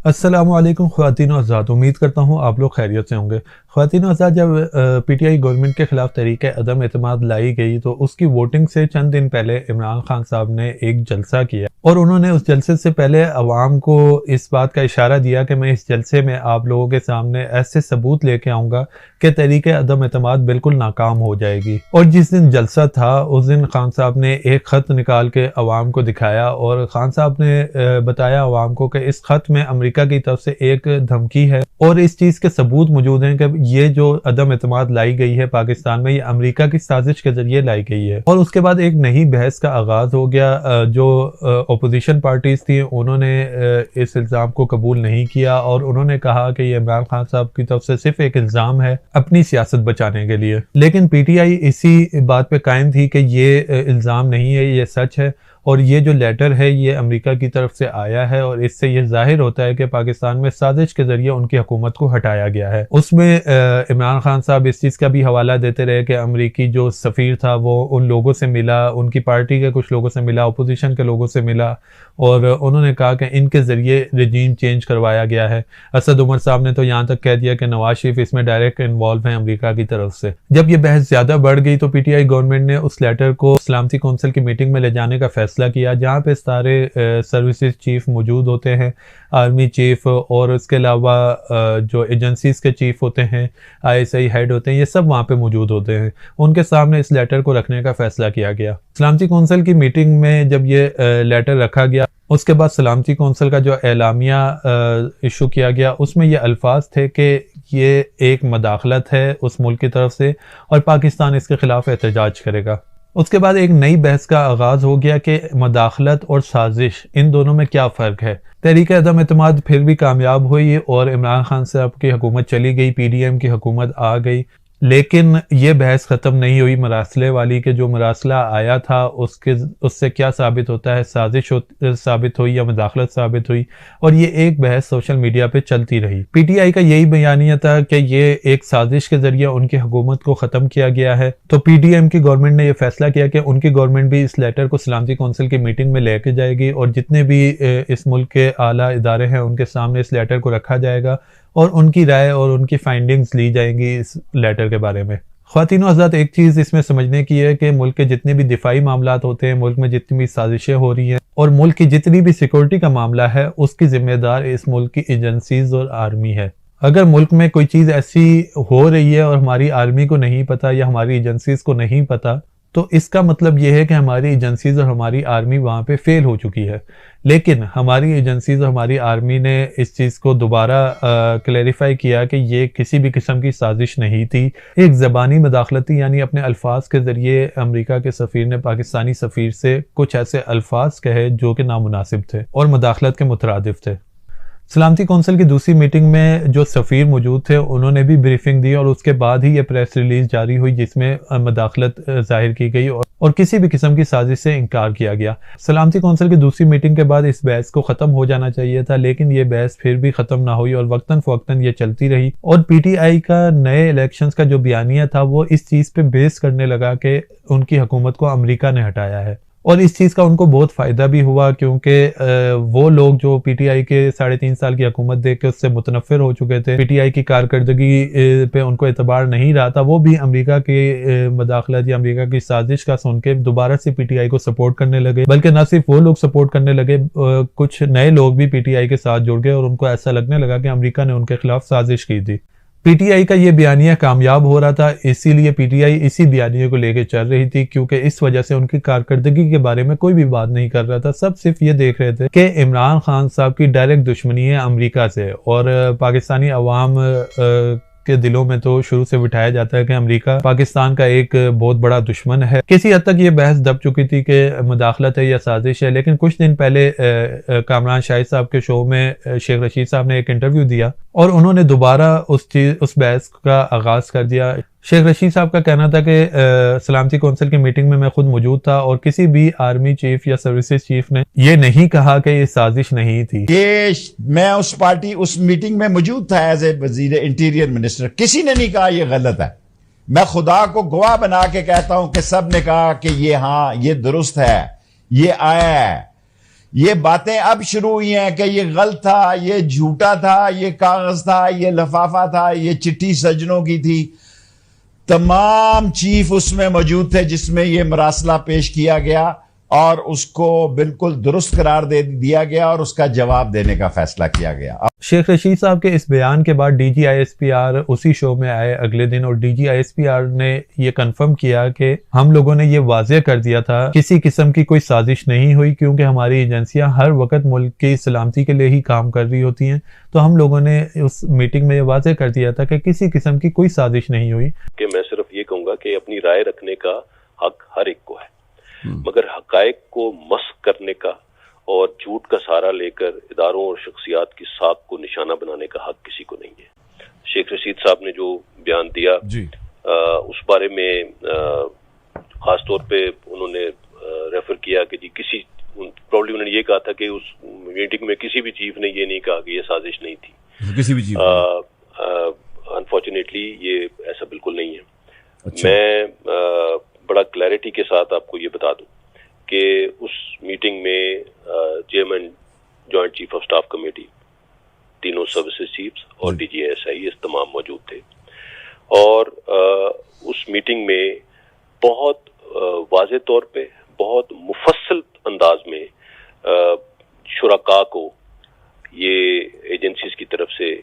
السلام علیکم خواتین و حضرات، امید کرتا ہوں آپ لوگ خیریت سے ہوں گے۔ خواتین و حضرات، جب پی ٹی آئی گورنمنٹ کے خلاف تحریک عدم اعتماد لائی گئی تو اس کی ووٹنگ سے چند دن پہلے عمران خان صاحب نے ایک جلسہ کیا اور انہوں نے اس جلسے سے پہلے عوام کو اس بات کا اشارہ دیا کہ میں اس جلسے میں آپ لوگوں کے سامنے ایسے ثبوت لے کے آؤں گا کہ تحریک عدم اعتماد بالکل ناکام ہو جائے گی۔ اور جس دن جلسہ تھا اس دن خان صاحب نے ایک خط نکال کے عوام کو دکھایا اور خان صاحب نے بتایا عوام کو کہ اس خط میں امریکہ کی طرف سے ایک دھمکی ہے اور اس چیز کے ثبوت موجود ہیں کہ یہ جو عدم اعتماد لائی گئی ہے پاکستان میں، یہ امریکہ کی سازش کے ذریعے لائی گئی ہے۔ اور اس کے بعد ایک نئی بحث کا آغاز ہو گیا۔ جو اپوزیشن پارٹیز تھی انہوں نے اس الزام کو قبول نہیں کیا اور انہوں نے کہا کہ یہ عمران خان صاحب کی طرف سے صرف ایک الزام ہے اپنی سیاست بچانے کے لیے، لیکن پی ٹی آئی اسی بات پہ قائم تھی کہ یہ الزام نہیں ہے، یہ سچ ہے اور یہ جو لیٹر ہے یہ امریکہ کی طرف سے آیا ہے اور اس سے یہ ظاہر ہوتا ہے کہ پاکستان میں سازش کے ذریعے ان کی حکومت کو ہٹایا گیا ہے۔ اس میں عمران خان صاحب اس چیز کا بھی حوالہ دیتے رہے کہ امریکی جو سفیر تھا وہ ان لوگوں سے ملا، ان کی پارٹی کے کچھ لوگوں سے ملا، اپوزیشن کے لوگوں سے ملا اور انہوں نے کہا کہ ان کے ذریعے رجیم چینج کروایا گیا ہے۔ اسد عمر صاحب نے تو یہاں تک کہہ دیا کہ نواز شریف اس میں ڈائریکٹ انوالو ہیں امریکہ کی طرف سے۔ جب یہ بحث زیادہ بڑھ گئی تو پی ٹی آئی گورنمنٹ نے اس لیٹر کو سلامتی کونسل کی میٹنگ میں لے جانے کا فیصلہ کیا، جہاں پہ سارے سروسز چیف موجود ہوتے ہیں، آرمی چیف اور اس کے علاوہ جو ایجنسیز کے چیف ہوتے ہیں، آئی ایس آئی ہیڈ ہوتے ہیں، یہ سب وہاں پہ موجود ہوتے ہیں۔ ان کے سامنے اس لیٹر کو رکھنے کا فیصلہ کیا گیا۔ سلامتی کونسل کی میٹنگ میں جب یہ لیٹر رکھا گیا اس کے بعد سلامتی کونسل کا جو اعلامیہ ایشو کیا گیا اس میں یہ الفاظ تھے کہ یہ ایک مداخلت ہے اس ملک کی طرف سے اور پاکستان اس کے خلاف احتجاج کرے گا۔ اس کے بعد ایک نئی بحث کا آغاز ہو گیا کہ مداخلت اور سازش ان دونوں میں کیا فرق ہے۔ تحریک عدم اعتماد پھر بھی کامیاب ہوئی اور عمران خان صاحب کی حکومت چلی گئی، پی ڈی ایم کی حکومت آ گئی، لیکن یہ بحث ختم نہیں ہوئی مراسلے والی کہ جو مراسلہ آیا تھا اس سے کیا ثابت ہوتا ہے، سازش ثابت ہوئی یا مداخلت ثابت ہوئی، اور یہ ایک بحث سوشل میڈیا پہ چلتی رہی۔ پی ٹی آئی کا یہی بیانیہ تھا کہ یہ ایک سازش کے ذریعے ان کی حکومت کو ختم کیا گیا ہے، تو پی ڈی ایم کی گورنمنٹ نے یہ فیصلہ کیا کہ ان کی گورنمنٹ بھی اس لیٹر کو سلامتی کونسل کی میٹنگ میں لے کے جائے گی اور جتنے بھی اس ملک کے اعلیٰ ادارے ہیں ان کے سامنے اس لیٹر کو رکھا جائے گا اور ان کی رائے اور ان کی فائنڈنگز لی جائیں گی اس لیٹر کے بارے میں۔ خواتین و حضرات، ایک چیز اس میں سمجھنے کی ہے کہ ملک کے جتنے بھی دفاعی معاملات ہوتے ہیں، ملک میں جتنی بھی سازشیں ہو رہی ہیں اور ملک کی جتنی بھی سیکورٹی کا معاملہ ہے، اس کی ذمہ دار اس ملک کی ایجنسیز اور آرمی ہے۔ اگر ملک میں کوئی چیز ایسی ہو رہی ہے اور ہماری آرمی کو نہیں پتا یا ہماری ایجنسیز کو نہیں پتا تو اس کا مطلب یہ ہے کہ ہماری ایجنسیز اور ہماری آرمی وہاں پہ فیل ہو چکی ہے، لیکن ہماری ایجنسیز اور ہماری آرمی نے اس چیز کو دوبارہ کلیریفائی کیا کہ یہ کسی بھی قسم کی سازش نہیں تھی، ایک زبانی مداخلت تھی، یعنی اپنے الفاظ کے ذریعے امریکہ کے سفیر نے پاکستانی سفیر سے کچھ ایسے الفاظ کہے جو کہ نامناسب تھے اور مداخلت کے مترادف تھے۔ سلامتی کونسل کی دوسری میٹنگ میں جو سفیر موجود تھے انہوں نے بھی بریفنگ دی اور اس کے بعد ہی یہ پریس ریلیز جاری ہوئی جس میں مداخلت ظاہر کی گئی اور کسی بھی قسم کی سازش سے انکار کیا گیا۔ سلامتی کونسل کی دوسری میٹنگ کے بعد اس بحث کو ختم ہو جانا چاہیے تھا، لیکن یہ بحث پھر بھی ختم نہ ہوئی اور وقتاً فوقتاً یہ چلتی رہی اور پی ٹی آئی کا نئے الیکشنز کا جو بیانیہ تھا وہ اس چیز پہ بیس کرنے لگا کہ ان کی حکومت کو امریکہ نے ہٹایا ہے، اور اس چیز کا ان کو بہت فائدہ بھی ہوا کیونکہ وہ لوگ جو پی ٹی آئی کے 3.5 سال کی حکومت دیکھ کے اس سے متنفر ہو چکے تھے، پی ٹی آئی کی کارکردگی پہ ان کو اعتبار نہیں رہا تھا، وہ بھی امریکہ کی مداخلت یا امریکہ کی سازش کا سن کے دوبارہ سے پی ٹی آئی کو سپورٹ کرنے لگے، بلکہ نہ صرف وہ لوگ سپورٹ کرنے لگے، کچھ نئے لوگ بھی پی ٹی آئی کے ساتھ جڑ گئے اور ان کو ایسا لگنے لگا کہ امریکہ نے ان کے خلاف سازش کی تھی۔ پی ٹی آئی کا یہ بیانیہ کامیاب ہو رہا تھا، اسی لیے پی ٹی آئی اسی بیانیے کو لے کے چل رہی تھی کیونکہ اس وجہ سے ان کی کارکردگی کے بارے میں کوئی بھی بات نہیں کر رہا تھا، سب صرف یہ دیکھ رہے تھے کہ عمران خان صاحب کی ڈائریکٹ دشمنی ہے امریکہ سے اور پاکستانی عوام کے دلوں میں تو شروع سے بٹھایا جاتا ہے کہ امریکہ پاکستان کا ایک بہت بڑا دشمن ہے۔ کسی حد تک یہ بحث دب چکی تھی کہ مداخلت ہے یا سازش ہے، لیکن کچھ دن پہلے کامران شاہد صاحب کے شو میں شیخ رشید صاحب نے ایک انٹرویو دیا اور انہوں نے دوبارہ اس بحث کا آغاز کر دیا۔ شیخ رشید صاحب کا کہنا تھا کہ سلامتی کونسل کی میٹنگ میں خود موجود تھا اور کسی بھی آرمی چیف یا سروسز چیف نے یہ نہیں کہا کہ یہ سازش نہیں تھی۔ میں اس میٹنگ میں موجود تھا ایز اے وزیر انٹیریئر منسٹر، کسی نے نہیں کہا یہ غلط ہے۔ میں خدا کو گواہ بنا کے کہتا ہوں کہ سب نے کہا کہ یہ ہاں یہ درست ہے، یہ آیا ہے۔ یہ باتیں اب شروع ہوئی ہیں کہ یہ غلط تھا، یہ جھوٹا تھا، یہ کاغذ تھا، یہ لفافہ تھا، یہ چٹھی سجنوں کی تھی. تمام چیف اس میں موجود تھے جس میں یہ مراسلہ پیش کیا گیا اور اس کو بالکل درست قرار دے دیا گیا اور اس کا جواب دینے کا فیصلہ کیا گیا. شیخ رشید صاحب کے اس بیان کے بعد D G I S P R اسی شو میں آئے اگلے دن، اور D G I S P R نے یہ کنفرم کیا کہ ہم لوگوں نے یہ واضح کر دیا تھا کسی قسم کی کوئی سازش نہیں ہوئی، کیونکہ ہماری ایجنسیاں ہر وقت ملک کی سلامتی کے لیے ہی کام کر رہی ہوتی ہیں. تو ہم لوگوں نے اس میٹنگ میں یہ واضح کر دیا تھا کہ کسی قسم کی کوئی سازش نہیں ہوئی. کہ میں صرف یہ کہوں گا کہ اپنی رائے رکھنے کا حق ہر ایک کو ہے، مگر حقائق کو مسخ کرنے کا اور جھوٹ کا سہارا لے کر اداروں اور شخصیات کی ساکھ کو نشانہ بنانے کا حق کسی کو نہیں ہے. شیخ رشید صاحب نے جو بیان دیا اس بارے میں خاص طور پہ انہوں نے ریفر کیا کہ جی کسی پرابلی انہوں نے یہ کہا تھا کہ اس میٹنگ میں کسی بھی چیف نے یہ نہیں کہا کہ یہ سازش نہیں تھی. کسی بھی چیف انفارچونیٹلی یہ ایسا بالکل نہیں ہے. میں بڑا کلیئرٹی کے ساتھ آپ کو یہ بتا دوں کہ اس میٹنگ میں chairman joint chief of staff committee, تینوں سروسز چیفز اور ڈی جی ایس آئی تمام موجود تھے، اور اس میٹنگ میں بہت واضح طور پہ بہت مفصل انداز میں شرکاء کو یہ ایجنسیز کی طرف سے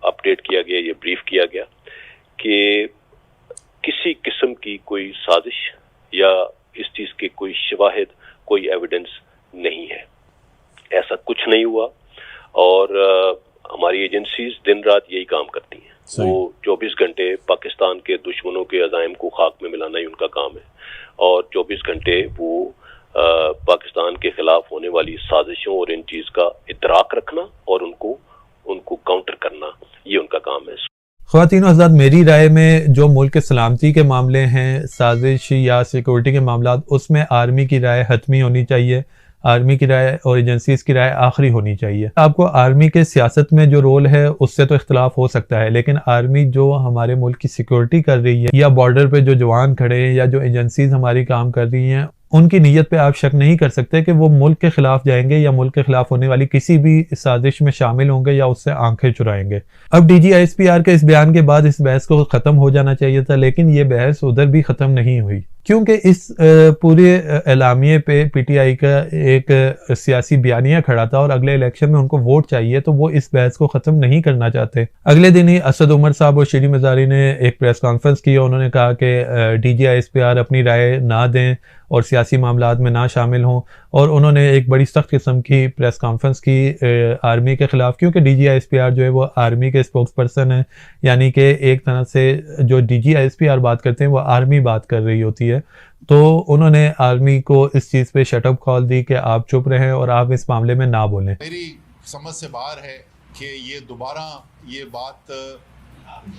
اپڈیٹ کیا گیا، یہ بریف کیا گیا کہ کسی قسم کی کوئی سازش یا اس چیز کے کوئی شواہد، کوئی ایویڈنس نہیں ہے. ایسا کچھ نہیں ہوا، اور ہماری ایجنسیز دن رات یہی کام کرتی ہیں. وہ 24 گھنٹے پاکستان کے دشمنوں کے عزائم کو خاک میں ملانا ہی ان کا کام ہے، اور 24 گھنٹے وہ پاکستان کے خلاف ہونے والی سازشوں اور ان چیز کا ادراک رکھنا اور ان کو کاؤنٹر کرنا، یہ ان کا کام ہے. خواتین و حضرات، میری رائے میں جو ملک کے سلامتی کے معاملے ہیں، سازش یا سیکورٹی کے معاملات، اس میں آرمی کی رائے حتمی ہونی چاہیے. آرمی کی رائے اور ایجنسیز کی رائے آخری ہونی چاہیے. آپ کو آرمی کے سیاست میں جو رول ہے اس سے تو اختلاف ہو سکتا ہے، لیکن آرمی جو ہمارے ملک کی سیکورٹی کر رہی ہے، یا بارڈر پہ جو جوان کھڑے ہیں، یا جو ایجنسیز ہماری کام کر رہی ہیں، ان کی نیت پہ آپ شک نہیں کر سکتے کہ وہ ملک کے خلاف جائیں گے یا ملک کے خلاف ہونے والی کسی بھی سازش میں شامل ہوں گے یا اس سے آنکھیں چرائیں گے. اب D G I S P R کے اس بیان کے بعد اس بحث کو ختم ہو جانا چاہیے تھا، لیکن یہ بحث ادھر بھی ختم نہیں ہوئی، کیونکہ اس پورے اعلامیے پہ پی ٹی آئی کا ایک سیاسی بیانیہ کھڑا تھا، اور اگلے الیکشن میں ان کو ووٹ چاہیے، تو وہ اس بحث کو ختم نہیں کرنا چاہتے. اگلے دن ہی اسد عمر صاحب اور شیریں مزاری نے ایک پریس کانفرنس کی. انہوں نے کہا کہ D G I S P R اپنی رائے نہ دیں اور سیاسی معاملات میں نہ شامل ہوں، اور انہوں نے ایک بڑی سخت قسم کی پریس کانفرنس کی آرمی کے خلاف، کیونکہ D G I S P R جو ہے وہ آرمی کے اسپوکس پرسن ہے، یعنی کہ ایک طرح سے جو D G I S P R بات کرتے ہیں وہ آرمی بات کر رہی ہوتی ہے. تو انہوں نے آرمی کو اس چیز پہ شٹ اپ کال دی کہ آپ چپ رہیں اور آپ اس معاملے میں نہ بولیں. میری سمجھ سے باہر ہے کہ یہ دوبارہ یہ بات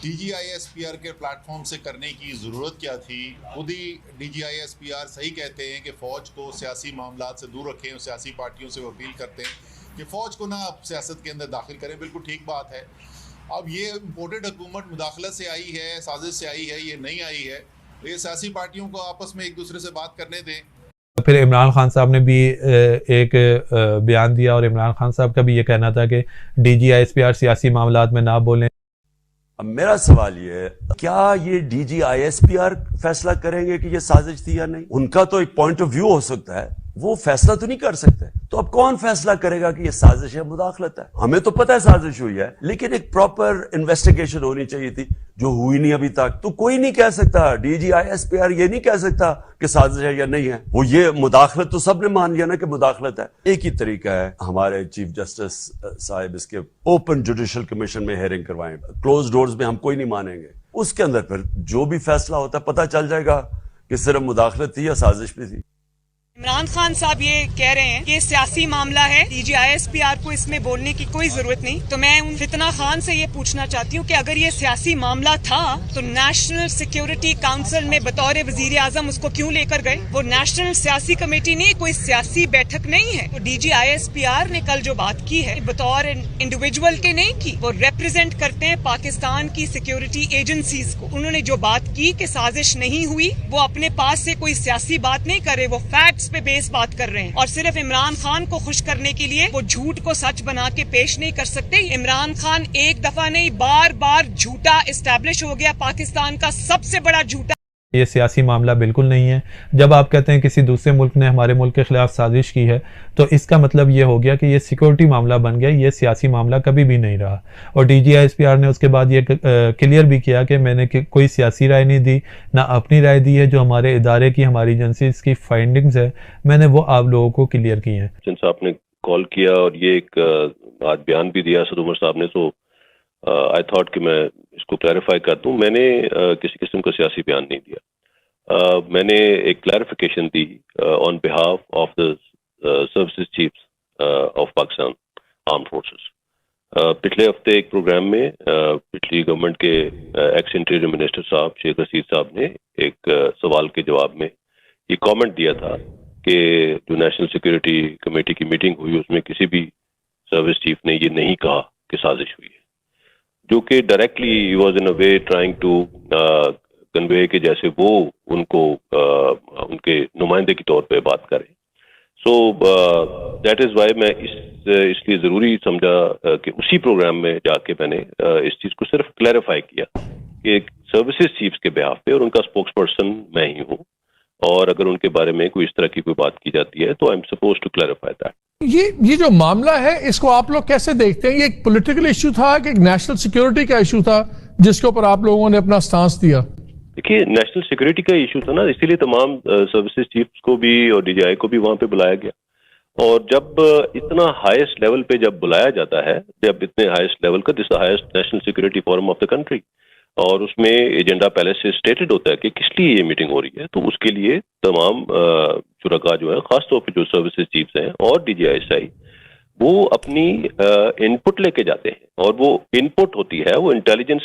D G I S P R کے پلیٹ فارم سے کرنے کی ضرورت کیا تھی. خود ہی D G I S P R صحیح کہتے ہیں کہ فوج کو سیاسی معاملات سے دور رکھیں، سیاسی پارٹیوں سے وہ اپیل کرتے ہیں کہ فوج کو نہ سیاست کے اندر داخل کریں. بالکل ٹھیک بات ہے. اب یہ امپورٹڈ حکومت مداخلت سے آئی ہے، سازش سے آئی ہے، یہ نہیں آئی ہے. یہ سیاسی پارٹیوں کو آپس میں ایک دوسرے سے بات کرنے دیں. پھر عمران خان صاحب نے بھی ایک بیان دیا، اور عمران خان صاحب کا بھی یہ کہنا تھا کہ D G I S P R سیاسی معاملات میں نہ بولیں. اب میرا سوال یہ ہے، کیا یہ D G I S P R فیصلہ کریں گے کہ یہ سازش تھی یا نہیں؟ ان کا تو ایک پوائنٹ آف ویو ہو سکتا ہے، وہ فیصلہ تو نہیں کر سکتے. تو اب کون فیصلہ کرے گا کہ یہ سازش ہے، مداخلت ہے؟ ہمیں تو پتہ ہے سازش ہوئی ہے، لیکن ایک پراپر انویسٹیگیشن ہونی چاہیے تھی، جو ہوئی نہیں ابھی تک. تو کوئی نہیں کہہ سکتا، D G I S P R یہ نہیں کہہ سکتا کہ سازش ہے یا نہیں ہے. وہ یہ مداخلت تو سب نے مان لیا نا کہ مداخلت ہے. ایک ہی طریقہ ہے، ہمارے چیف جسٹس صاحب اس کے اوپن جوڈیشل کمیشن میں ہیئرنگ کروائیں، کلوز ڈورز میں ہم کوئی نہیں مانیں گے. اس کے اندر پھر جو بھی فیصلہ ہوتا ہے پتہ چل جائے گا کہ صرف مداخلت تھی یا سازش بھی تھی. عمران خان صاحب یہ کہہ رہے ہیں کہ سیاسی معاملہ ہے، D G I S P R کو اس میں بولنے کی کوئی ضرورت نہیں. تو میں فتنہ خان سے یہ پوچھنا چاہتی ہوں کہ اگر یہ سیاسی معاملہ تھا تو نیشنل سیکیورٹی کاؤنسل میں بطور وزیر اعظم اس کو کیوں لے کر گئے؟ وہ نیشنل سیاسی کمیٹی نہیں، کوئی سیاسی بیٹھک نہیں ہے. تو D G I S P R نے کل جو بات کی ہے بطور انڈیویجول کے نہیں کی، وہ ریپرزینٹ کرتے ہیں پاکستان کی سیکیورٹی ایجنسیز کو. انہوں نے جو بات کی کہ سازش نہیں ہوئی، وہ اپنے پاس سے کوئی سیاسی بات نہیں کرے، وہ فیکٹس فیکٹس پہ بیس بات کر رہے ہیں اور صرف عمران خان کو خوش کرنے کے لیے وہ جھوٹ کو سچ بنا کے پیش نہیں کر سکتے. عمران خان ایک دفعہ نہیں بار بار جھوٹا اسٹیبلش ہو گیا, پاکستان کا سب سے بڑا جھوٹا. یہ سیاسی معاملہ بالکل نہیں ہے. جب آپ کہتے ہیں کسی دوسرے ملک نے ہمارے ملک کے خلاف سازش کی ہے تو اس کا مطلب یہ ہو گیا کہ یہ سیکورٹی معاملہ بن گیا, یہ سیاسی معاملہ کبھی بھی نہیں رہا. اور ڈی جی ISPR نے اس کے بعد یہ کلیئر بھی کیا کہ میں نے کوئی سیاسی رائے نہیں دی, نہ اپنی رائے دی ہے. جو ہمارے ادارے کی, ہماری ایجنسیز کی فائنڈنگز ہے میں نے وہ آپ لوگوں کو کلیئر کی ہیں. جن صاحب نے کال کیا اور یہ ایک آج بیان بھی دیا اسد عمر صاحب نے, تو آئی تھاٹ کہ میں اس کو کلیریفائی کر دوں. میں نے کسی قسم کا سیاسی بیان نہیں دیا. میں نے ایک clarification the on behalf of the services chiefs of Pakistan armed forces. پچھلے ہفتے ایک پروگرام میں پچھلی گورنمنٹ کے ایکس انٹیریئر منسٹر صاحب شیخ رشید صاحب نے ایک سوال کے جواب میں یہ کامنٹ دیا تھا کہ جو نیشنل سیکورٹی کمیٹی کی میٹنگ ہوئی اس میں کسی بھی سروس چیف نے یہ نہیں کہا کہ سازش ہوئی ہے, جو کہ directly was in a way trying to convey کہ جیسے وہ ان کو ان کے نمائندے کے طور پہ بات کریں. سو دیٹ از وائی میں اس لیے ضروری سمجھا کہ اسی پروگرام میں جا کے میں نے اس چیز کو صرف کلیریفائی کیا کہ سروسز چیفز کے بہاف پہ, اور ان کا اسپوکس پرسن میں ہی ہوں, اور اگر ان کے بارے میں کوئی اس طرح کی کوئی بات کی جاتی ہے تو I am suppose to clarify that. یہ جو معاملہ ہے اس کو آپ لوگ کیسے دیکھتے ہیں؟ یہ ایک پولیٹیکل ایشو تھا کہ ایک نیشنل سیکیورٹی کا ایشو تھا جس کے اوپر آپ لوگوں نے اپنا سٹانس دیا؟ دیکھیے نیشنل سیکورٹی کا ایشو تھا نا, اسی لیے تمام سروسز چیفز کو بھی اور DGI کو بھی وہاں پہ بلایا گیا. اور جب اتنا ہائیسٹ لیول پہ جب بلایا جاتا ہے, جب اتنے ہائیسٹ لیول کا, this highest national security forum of the country, اور اس میں ایجنڈا پہلے سے اسٹیٹڈ ہوتا ہے کہ کس لیے یہ میٹنگ ہو رہی ہے, تو اس کے لیے تمام شرکاء جو ہے, خاص طور پہ جو سروسز چیفز ہیں اور DGI وہ اپنی ان پٹ لے کے جاتے ہیں, اور وہ ان پٹ ہوتی ہے وہ انٹیلیجنس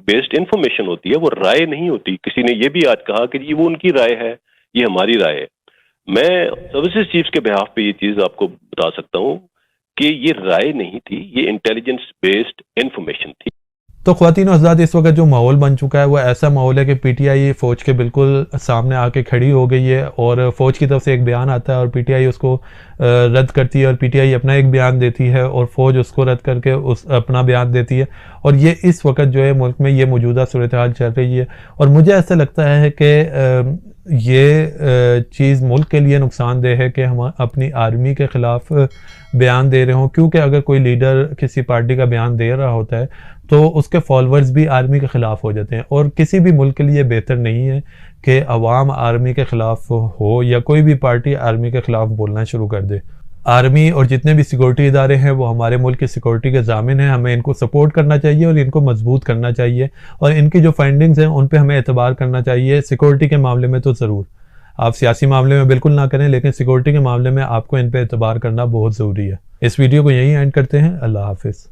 بیسڈ انفارمیشن ہوتی ہے, وہ رائے نہیں ہوتی. کسی نے یہ بھی آج کہا کہ یہ وہ ان کی رائے ہے, یہ ہماری رائے ہے. میں سروسز چیفز کے بہاف پہ یہ چیز آپ کو بتا سکتا ہوں کہ یہ رائے نہیں تھی, یہ انٹیلیجنس بیسڈ انفارمیشن تھی. تو خواتین و حضرات, اس وقت جو ماحول بن چکا ہے وہ ایسا ماحول ہے کہ PTI فوج کے بالکل سامنے آ کے کھڑی ہو گئی ہے, اور فوج کی طرف سے ایک بیان آتا ہے اور PTI اس کو رد کرتی ہے, اور PTI اپنا ایک بیان دیتی ہے اور فوج اس کو رد کر کے اپنا بیان دیتی ہے. اور یہ اس وقت جو ہے ملک میں یہ موجودہ صورتحال چل رہی ہے, اور مجھے ایسا لگتا ہے کہ یہ چیز ملک کے لیے نقصان دہ ہے کہ ہم اپنی آرمی کے خلاف بیان دے رہے ہوں, کیونکہ اگر کوئی لیڈر کسی پارٹی کا بیان دے رہا ہوتا ہے تو اس کے فالورز بھی آرمی کے خلاف ہو جاتے ہیں, اور کسی بھی ملک کے لیے بہتر نہیں ہے کہ عوام آرمی کے خلاف ہو یا کوئی بھی پارٹی آرمی کے خلاف بولنا شروع کر دے. آرمی اور جتنے بھی سیکورٹی ادارے ہیں وہ ہمارے ملک کی سیکورٹی کے ضامن ہیں, ہمیں ان کو سپورٹ کرنا چاہیے اور ان کو مضبوط کرنا چاہیے, اور ان کی جو فائنڈنگز ہیں ان پہ ہمیں اعتبار کرنا چاہیے. سیکورٹی کے معاملے میں تو ضرور, آپ سیاسی معاملے میں بالکل نہ کریں, لیکن سیکورٹی کے معاملے میں آپ کو ان پہ اعتبار کرنا بہت ضروری ہے. اس ویڈیو کو یہیں اینڈ کرتے ہیں. اللہ حافظ.